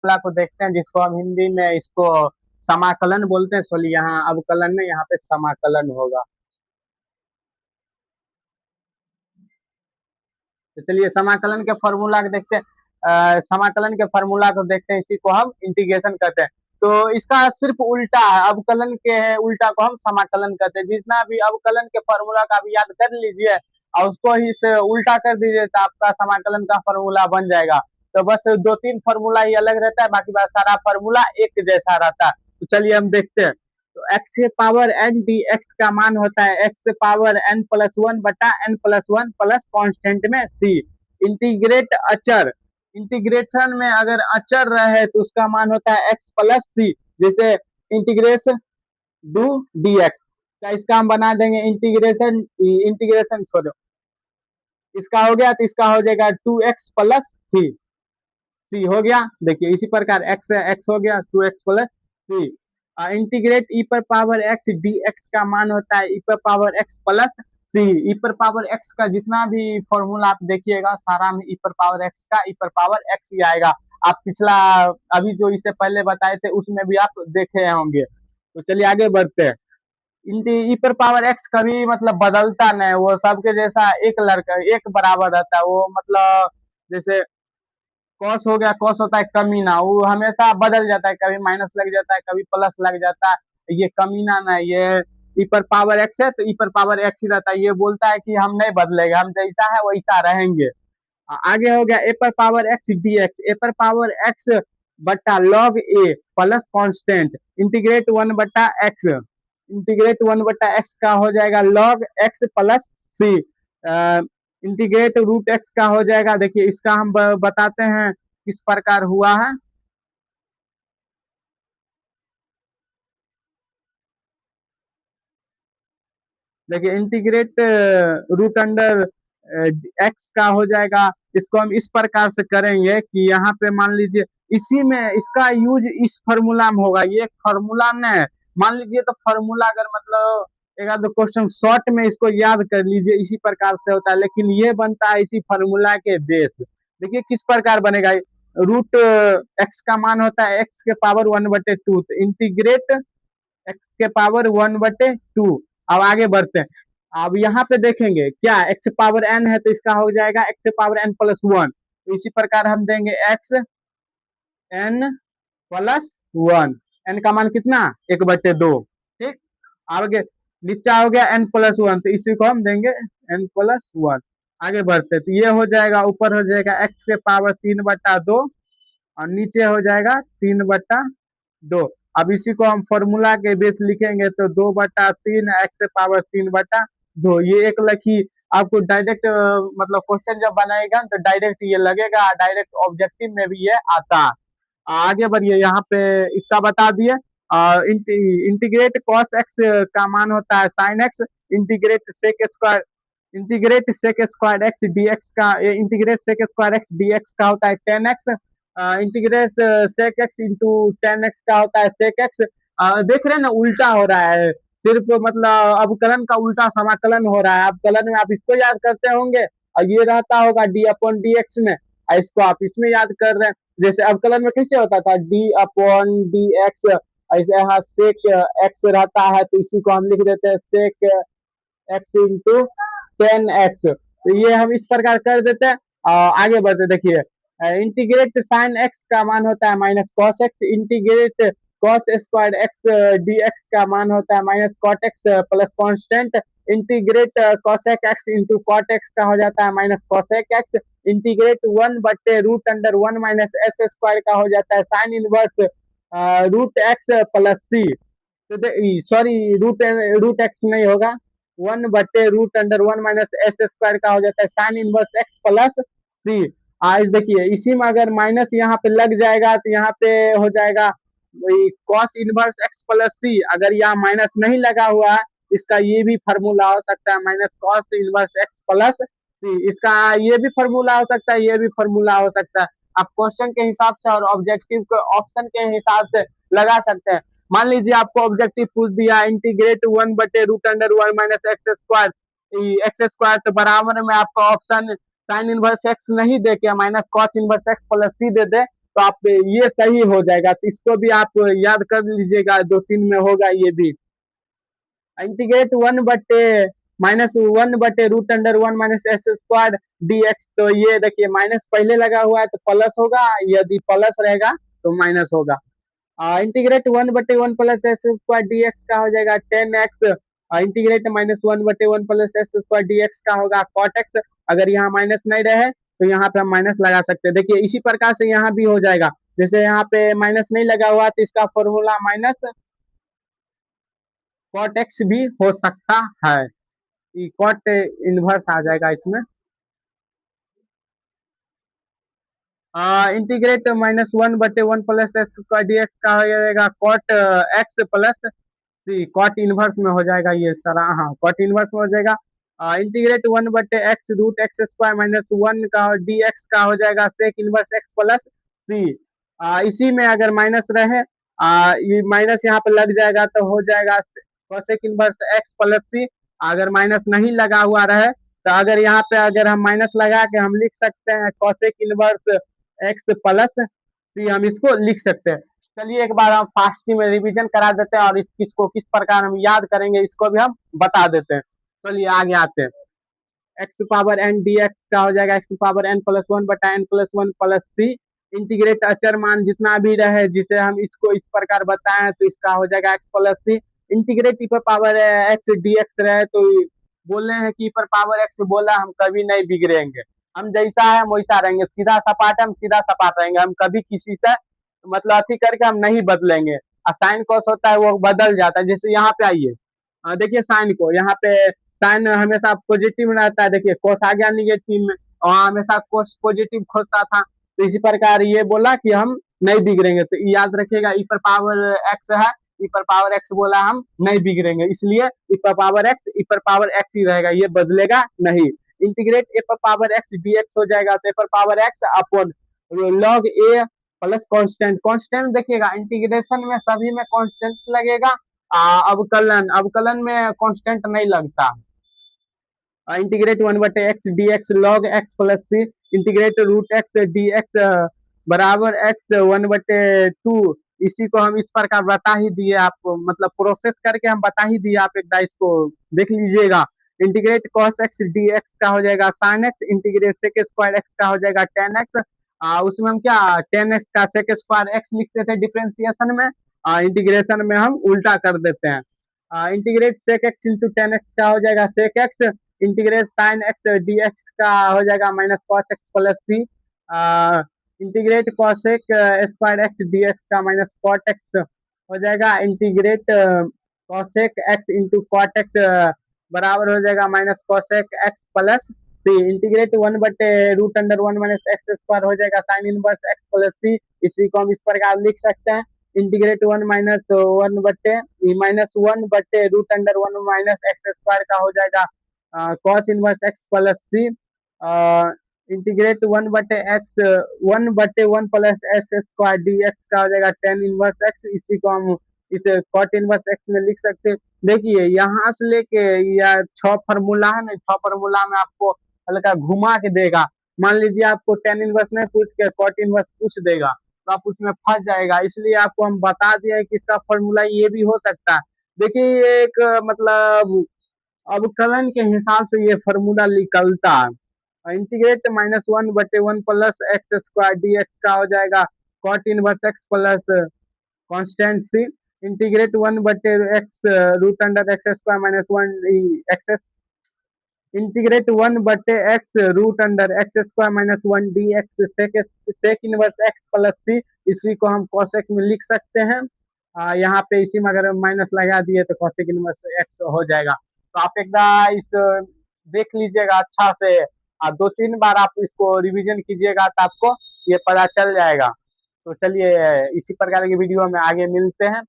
Formula को देखते हैं, जिसको हम हिंदी में इसको समाकलन बोलते हैं। सॉरी, यहाँ अवकलन नहीं, यहाँ पे समाकलन होगा। तो चलिए समाकलन के फॉर्मूला को देखते हैं। समाकलन के फॉर्मूला को देखते हैं, इसी को हम इंटीग्रेशन कहते हैं। तो इसका सिर्फ उल्टा है, अवकलन के उल्टा को हम समाकलन कहते हैं। जितना भी अवकलन के फॉर्मूला का भी याद कर लीजिए और उसको ही से उल्टा कर दीजिए, तो आपका समाकलन का फॉर्मूला बन जाएगा। तो बस दो तीन फॉर्मूला ही अलग रहता है, बाकी बात सारा फॉर्मूला एक जैसा रहता है। तो चलिए हम देखते हैं। तो एक्स के पावर एन डी एक्स का मान होता है x power n plus one बटा n plus one plus constant में सी। इंटीग्रेट अचर, इंटीग्रेशन में अगर अचर रहे तो उसका मान होता है एक्स प्लस सी। जैसे इंटीग्रेशन डू डी एक्स का, इसका हम बना देंगे इंटीग्रेशन, इंटीग्रेशन छोड़ो, इसका हो गया तो इसका हो जाएगा two x plus three C हो गया। देखिए इसी प्रकार एक्स एक्स हो गया two x plus C. Integrate e पर पावर एक्स डी एक्स का मान होता है ई पर पावर एक्स प्लस सी। ई पर पावर एक्स का जितना भी फॉर्मूला आप देखिएगा सारा में ई पर पावर एक्स का ई पर पावर एक्स ही आएगा। आप पिछला अभी जो इससे पहले बताए थे उसमें भी आप देखे होंगे। तो चलिए आगे बढ़ते हैं। ई पर पावर एक्स कभी मतलब बदलता नहीं, वो सबके जैसा एक लड़का एक बराबर रहता है। वो मतलब जैसे कॉस हो गया, कॉस होता है कमीना, वो हमेशा बदल जाता है, कभी माइनस लग जाता है, कभी प्लस लग जाता है। ये कमीना ना, ये ई पर पावर एक्स है तो ई पर पावर एक्स ही रहता है। ये बोलता है कि हम नहीं बदलेगा, हम जैसा है वैसा रहेंगे। आगे हो गया ए पर पावर एक्स डी एक्स। ए पर पावर एक्स बट्टा लॉग ए प्लस कॉन्स्टेंट इंटीग्रेट वन बट्टा एक्स। इंटीग्रेट वन बट्टा एक्स का हो जाएगा log x plus C. Integrate root x का हो जाएगा, देखिए इसका हम बताते हैं किस प्रकार हुआ है। देखिए इंटीग्रेट रूट अंडर एक्स का हो जाएगा। इसको हम इस प्रकार से करेंगे कि यहाँ पे मान लीजिए इसी में इसका यूज इस फॉर्मूला में होगा। ये फॉर्मूला में मान लीजिए, तो फॉर्मूला अगर मतलब एक आध क्वेश्चन शॉर्ट में इसको याद कर लीजिए, इसी प्रकार से होता है। लेकिन ये बनता है इसी फॉर्मूला के बेस। देखिए किस प्रकार बनेगा। रूट एक्स का मान होता है एक्स के पावर वन बटे टू, तो इंटीग्रेट एक्स के पावर वन बटे टू। अब आगे बढ़ते हैं। अब यहाँ पे देखेंगे क्या एक्स पावर एन है तो इसका हो जाएगा x power n plus one. तो इसी प्रकार हम देंगे x n plus one. N का मान कितना, एक बटे दो। ठीक, आगे नीचा हो गया एन प्लस वन, तो इसी को हम देंगे एन प्लस वन। आगे बढ़ते तो ये हो जाएगा, ऊपर हो जाएगा एक्स के पावर तीन बटा दो और नीचे हो जाएगा तीन बटा दो। अब इसी को हम फॉर्मूला के बेस लिखेंगे तो दो बटा तीन एक्स पावर तीन बटा दो। ये एक लखी आपको डायरेक्ट मतलब क्वेश्चन जब बनाएगा तो डायरेक्ट ये लगेगा, डायरेक्ट ऑब्जेक्टिव में भी ये आता है। आगे बढ़िए, यहाँ पे इसका बता दिए। इंटीग्रेट कॉस एक्स का मान होता है sine x. Integrate sec square, integrate sec square x d x का, integrate sec square x d x का होता है tan x. Integrate sec x into ten x का होता है सेक एक्स। देख रहे हैं ना, उल्टा हो रहा है। सिर्फ मतलब अवकलन का उल्टा समाकलन हो रहा है। अवकलन में आप इसको याद करते होंगे और ये रहता होगा डी अपॉन डी एक्स में, और इसको आप इसमें याद कर रहे हैं। जैसे अवकलन में कैसे होता था डी अपॉन डी एक्स, ऐसे यहाँ सेक एक्स रहता है तो इसी को हम लिख देते हैं sec x into ten x. तो ये हम इस प्रकार कर देते हैं। आगे बढ़ते देखिए, इंटीग्रेट साइन एक्स का मान होता है minus cos x. Integrate cos square x d x का मान होता है minus cot x plus constant. Integrate cosec x into cot x का हो जाता है minus cosec x. Integrate one बट्टे root under one minus s square का हो जाता है sine inverse root x plus C. तो सॉरी, रूट रूट एक्स नहीं होगा, वन बटे root under one minus s square का हो जाता है साइन इनवर्स एक्स प्लस सी। आज देखिए इसी में अगर माइनस यहाँ पे लग जाएगा तो यहाँ पे हो जाएगा वही कॉस इनवर्स एक्स प्लस सी। अगर यहाँ माइनस नहीं लगा हुआ है, इसका ये भी फॉर्मूला हो सकता है minus cos inverse x plus C. इसका ये भी फॉर्मूला हो सकता है, ये भी फॉर्मूला हो सकता है। आप क्वेश्चन के हिसाब से और ऑब्जेक्टिव के ऑप्शन के हिसाब से लगा सकते हैं। मान लीजिए आपको ऑब्जेक्टिव पूछ दिया इंटीग्रेट वन बटे root under one minus x square, x square तो बराबर में आपका ऑप्शन साइन इनवर्स एक्स नहीं दे के minus cos inverse x plus C दे दे, तो आप ये सही हो जाएगा, तो इसको भी आप याद कर लीजिएगा, 2-3 में होगा ये भी। इंटीग्रेट 1/-1/√(1-(1)-s²dx, तो ये देखिए माइनस पहले लगा हुआ है तो प्लस होगा, यदि प्लस रहेगा तो माइनस होगा। Integrate 1/1 plus s square d x का हो जाएगा 10x। Integrate -1/1 plus s square d x का होगा कॉट एक्स। अगर यहाँ माइनस नहीं रहे तो यहाँ पे हम माइनस लगा सकते हैं। देखिए इसी प्रकार से यहाँ भी हो जाएगा, जैसे यहाँ पे माइनस नहीं लगा हुआ तो इसका फॉर्मूला माइनस कॉट एक्स भी हो सकता है, कॉट इनवर्स आ जाएगा इसमें। Integrate -1/1 plus s square d x का हो जाएगा कॉट एक्स प्लस सी, कॉट इनवर्स में हो जाएगा ये सारा, हाँ कॉट इनवर्स में हो जाएगा। इंटीग्रेट 1/x√(x²) -1 का डी एक्स का हो जाएगा सेक इनवर्स एक्स प्लस सी। इसी में अगर माइनस रहे, ये माइनस यहाँ पे लग जाएगा तो हो जाएगा कोसेक इनवर्स एक्स प्लस सी। अगर माइनस नहीं लगा हुआ रहे तो अगर यहाँ पे अगर हम माइनस लगा के हम लिख सकते हैं कोसेक इनवर्स एक्स प्लस सी, हम इसको लिख सकते हैं। चलिए एक बार हम फास्टी में रिवीजन करा देते हैं और इसको किस प्रकार हम याद करेंगे इसको भी हम बता देते हैं। चलिए आगे आते हैं। X power n d x का हो जाएगा x power n plus 1/n+1 plus C. Integrate अचर मान जितना भी रहे जिसे हम इसको इस प्रकार बताएं तो इसका हो जाएगा x plus C. Integrate e पर पावर एक्स डी एक्स रहे तो बोल रहे हैं कि ई पर पावर एक्स बोला हम कभी नहीं बिगड़ेंगे, हम जैसा है हम वैसा रहेंगे, सीधा सपाट हम सीधा सपाट रहेंगे, हम कभी किसी से मतलब अथी करके हम नहीं बदलेंगे। और साइन कॉस होता है वो बदल जाता है, जैसे यहाँ पे आइए, देखिए साइन को यहाँ पे साइन हमेशा पॉजिटिव रहता है, देखिए कोस आ गया निगेटिव में, और हमेशा कोस पॉजिटिव खोजता था, तो इसी प्रकार ये बोला कि हम नहीं बिगड़ेंगे, तो याद रखिएगा ई पर पावर एक्स है, ई पर पावर एक्स बोला हम नहीं बिगड़ेंगे, इसलिए ई पर पावर एक्स ई पर पावर एक्स ही रहेगा, ये बदलेगा नहीं। इंटीग्रेट ए पर पावर एक्स डी एक्स हो जाएगा, तो ए पर पावर एक्स अपॉन लॉग ए प्लस कांस्टेंट। कांस्टेंट देखिएगा इंटीग्रेशन में सभी में कांस्टेंट लगेगा, अवकलन अवकलन में कांस्टेंट नहीं लगता। Integrate 1/x dx log x plus C. Integrate root x d x बराबर एक्स 1/2। इसी को हम इस प्रकार बता ही दिए आपको, मतलब प्रोसेस करके हम बता ही दिए, आप एक बार इसको देख लीजिएगा। इंटीग्रेट cos x dx का हो जाएगा sin x। Integrate sec square x का हो जाएगा tan x। उसमें हम क्या tan x का sec स्क्वायर x लिखते थे डिफ्रेंसिएशन में, इंटीग्रेशन में हम उल्टा कर देते हैं। Integrate sec x into tan x का हो जाएगा sec x। Integrate sine x d x का हो जाएगा minus cos x plus C. Integrate cosec square x d x का माइनस कॉट एक्स हो जाएगा। Integrate cosec x into cot x बराबर हो जाएगा minus cosec x plus C. Integrate 1/√(1 - x square हो जाएगा sine inverse x plus C. इसी को हम इस प्रकार लिख सकते हैं। इंटीग्रेट 1 - 1/√(1 - x स्क्वायर का हो जाएगा cos inverse x plus C. Integrate 1/1 plus s square d x का हो जाएगा टेन इनवर्स एक्स। इसी को हम इसे कॉट इनवर्स एक्स में लिख सकते हैं। देखिए यहाँ से लेके या 6 फार्मूला है ना, 6 फार्मूला में आपको हल्का घुमा के देगा। मान लीजिए आपको टेन इनवर्स नहीं पूछ के कॉट इनवर्स पूछ देगा तो आप उसमें फंस जाएगा, इसलिए आपको हम बता दिए कि इसका फॉर्मूला ये भी हो सकता है। देखिए ये एक मतलब अवकलन के हिसाब से ये फॉर्मूला निकलता है। Integrate -1/1 plus x square d x का हो जाएगा cot inverse x plus constant C. Integrate 1/x√(x² - 1 x. Integrate 1/x√(x² - 1 d x sec inverse x plus C. इसी को हम कॉसेक में लिख सकते हैं। यहाँ पे इसी में अगर माइनस लगा दिए तो कॉसेक इनवर्स एक्स हो जाएगा। तो आप एक बार इस देख लीजिएगा अच्छा से, 2-3 बार आप इसको रिवीजन कीजिएगा तो आपको ये पता चल जाएगा। तो चलिए इसी प्रकार की वीडियो में आगे मिलते हैं।